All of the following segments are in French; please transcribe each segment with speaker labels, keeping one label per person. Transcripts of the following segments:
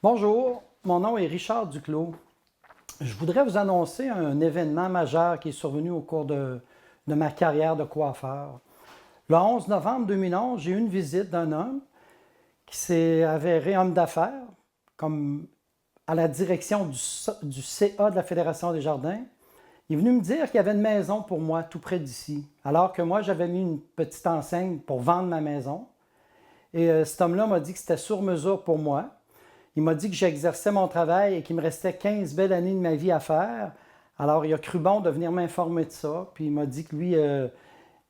Speaker 1: Bonjour, mon nom est Richard Duclos. Je voudrais vous annoncer un événement majeur qui est survenu au cours de ma carrière de coiffeur. Le 11 novembre 2011, j'ai eu une visite d'un homme qui s'est avéré homme d'affaires, comme à la direction du CA de la Fédération des Jardins. Il est venu me dire qu'il y avait une maison pour moi tout près d'ici, alors que moi j'avais mis une petite enseigne pour vendre ma maison. Et cet homme-là m'a dit que c'était sur mesure pour moi. Il m'a dit que j'exerçais mon travail et qu'il me restait 15 belles années de ma vie à faire. Alors, il a cru bon de venir m'informer de ça. Puis il m'a dit que lui,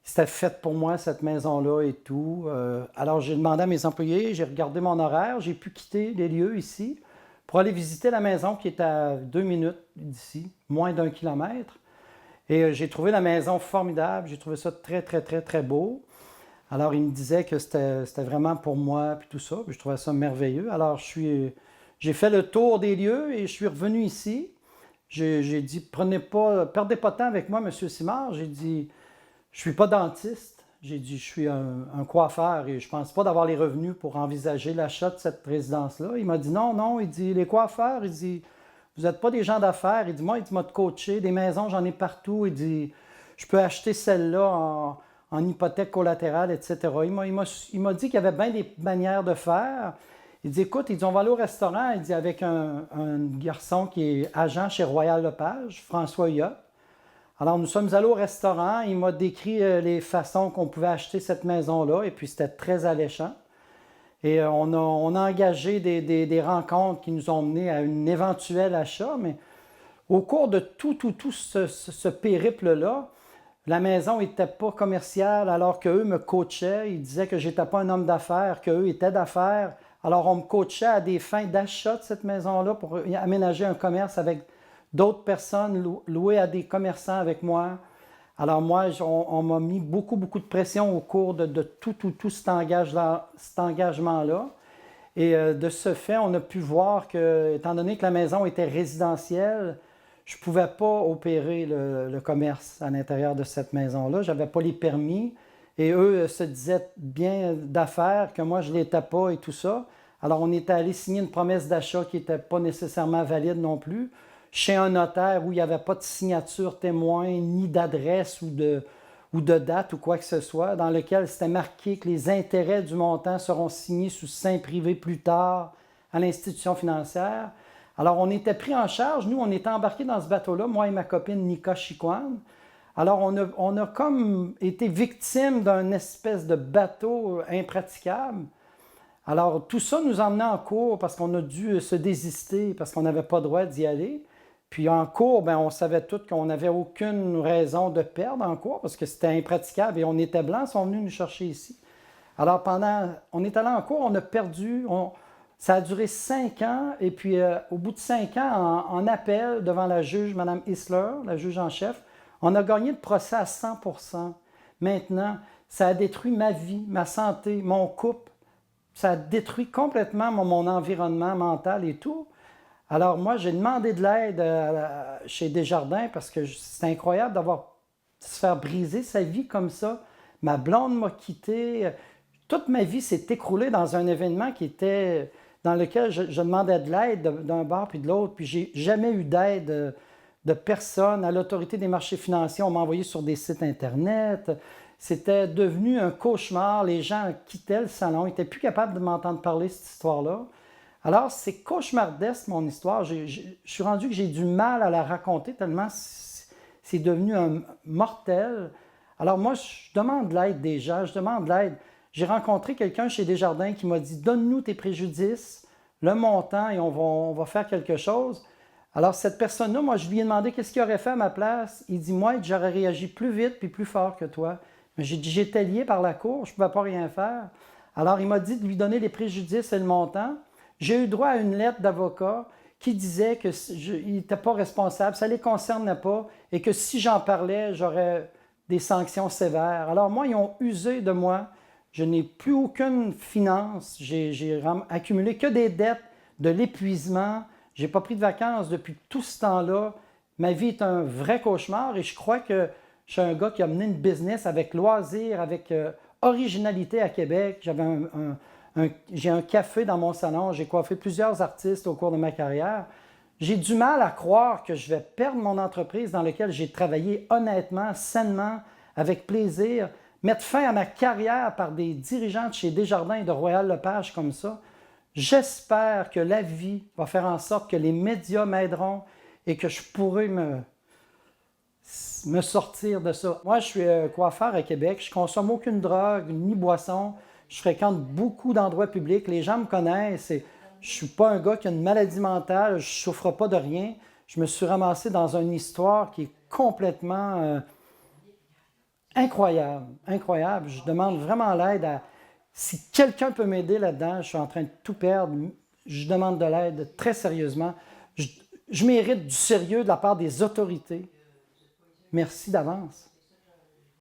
Speaker 1: c'était fait pour moi, cette maison-là et tout. Alors, j'ai demandé à mes employés, j'ai regardé mon horaire, j'ai pu quitter les lieux ici pour aller visiter la maison qui est à 2 minutes d'ici, moins d'1 kilomètre. Et j'ai trouvé la maison formidable, j'ai trouvé ça très, très, très, très beau. Alors, il me disait que c'était vraiment pour moi, puis tout ça. Puis je trouvais ça merveilleux. Alors, j'ai fait le tour des lieux et je suis revenu ici. J'ai dit, perdez pas de temps avec moi, Monsieur Simard. J'ai dit, je suis pas dentiste. J'ai dit, je suis un coiffeur et je pense pas d'avoir les revenus pour envisager l'achat de cette résidence-là. Il m'a dit, non, non. Il dit, les coiffeurs, il dit, vous n'êtes pas des gens d'affaires. Il dit, moi, il m'a coaché. Des maisons, j'en ai partout. Il dit, je peux acheter celle-là en hypothèque collatérale, etc. Il m'a dit qu'il y avait bien des manières de faire. Il dit, écoute, il dit, on va aller au restaurant, il dit, avec un garçon qui est agent chez Royal Lepage, François Huyot. Alors, nous sommes allés au restaurant, il m'a décrit les façons qu'on pouvait acheter cette maison-là, et puis c'était très alléchant. Et on a engagé des rencontres qui nous ont menés à un éventuel achat, mais au cours de tout ce périple-là, la maison n'était pas commerciale alors qu'eux me coachaient. Ils disaient que je n'étais pas un homme d'affaires, qu'eux étaient d'affaires. Alors on me coachait à des fins d'achat de cette maison-là pour aménager un commerce avec d'autres personnes, louer à des commerçants avec moi. Alors moi, on m'a mis beaucoup de pression au cours de tout cet engagement-là. Et de ce fait, on a pu voir que, étant donné que la maison était résidentielle, je ne pouvais pas opérer le commerce à l'intérieur de cette maison-là. Je n'avais pas les permis. Et eux se disaient bien d'affaires que moi, je ne l'étais pas et tout ça. Alors, on était allé signer une promesse d'achat qui n'était pas nécessairement valide non plus, chez un notaire où il n'y avait pas de signature témoin, ni d'adresse ou de date ou quoi que ce soit, dans lequel c'était marqué que les intérêts du montant seront signés sous seing privé plus tard à l'institution financière. Alors, on était pris en charge. Nous, on était embarqués dans ce bateau-là, moi et ma copine Nika Chiquan. Alors, on a comme été victime d'un espèce de bateau impraticable. Alors, tout ça nous emmenait en cours parce qu'on a dû se désister, parce qu'on n'avait pas le droit d'y aller. Puis en cours, ben, on savait tous qu'on n'avait aucune raison de perdre en cours parce que c'était impraticable et on était blancs, ils sont venus nous chercher ici. Alors, on est allé en cours, on a perdu, ça a duré 5 ans, et puis au bout de 5 ans, en appel devant la juge, Mme Isler, la juge en chef, on a gagné le procès à 100%. Maintenant, ça a détruit ma vie, ma santé, mon couple, ça a détruit complètement mon environnement mental et tout. Alors moi, j'ai demandé de l'aide chez Desjardins parce que c'est incroyable se faire briser sa vie comme ça. Ma blonde m'a quitté. Toute ma vie s'est écroulée dans un événement dans lequel je demandais de l'aide d'un bord puis de l'autre, puis j'ai jamais eu d'aide de personne. À l'autorité des marchés financiers, on m'a envoyé sur des sites Internet. C'était devenu un cauchemar. Les gens quittaient le salon, ils n'étaient plus capables de m'entendre parler cette histoire-là. Alors, c'est cauchemardesque, mon histoire. Je suis rendu que j'ai du mal à la raconter tellement c'est devenu un mortel. Alors moi, je demande de l'aide des gens, je demande de l'aide. J'ai rencontré quelqu'un chez Desjardins qui m'a dit, donne-nous tes préjudices, le montant, et on va faire quelque chose. Alors, cette personne-là, moi, je lui ai demandé qu'est-ce qu'il aurait fait à ma place. Il dit, moi, j'aurais réagi plus vite puis plus fort que toi. Mais j'ai dit, j'étais lié par la cour, je ne pouvais pas rien faire. Alors, il m'a dit de lui donner les préjudices et le montant. J'ai eu droit à une lettre d'avocat qui disait qu'il n'était pas responsable, ça ne les concernait pas, et que si j'en parlais, j'aurais des sanctions sévères. Alors, moi, ils ont usé de moi. Je n'ai plus aucune finance. J'ai accumulé que des dettes, de l'épuisement. Je n'ai pas pris de vacances depuis tout ce temps-là. Ma vie est un vrai cauchemar et je crois que je suis un gars qui a mené une business avec loisir, avec originalité à Québec. J'avais j'ai un café dans mon salon, j'ai coiffé plusieurs artistes au cours de ma carrière. J'ai du mal à croire que je vais perdre mon entreprise dans laquelle j'ai travaillé honnêtement, sainement, avec plaisir, mettre fin à ma carrière par des dirigeants de chez Desjardins et de Royal Lepage comme ça. J'espère que la vie va faire en sorte que les médias m'aideront et que je pourrai me sortir de ça. Moi, je suis coiffeur à Québec. Je ne consomme aucune drogue ni boisson. Je fréquente beaucoup d'endroits publics. Les gens me connaissent. Je ne suis pas un gars qui a une maladie mentale. Je ne souffre pas de rien. Je me suis ramassé dans une histoire qui est complètement incroyable. Incroyable. Je demande vraiment l'aide à... Si quelqu'un peut m'aider là-dedans, je suis en train de tout perdre. Je demande de l'aide très sérieusement. Je mérite du sérieux de la part des autorités. Merci d'avance.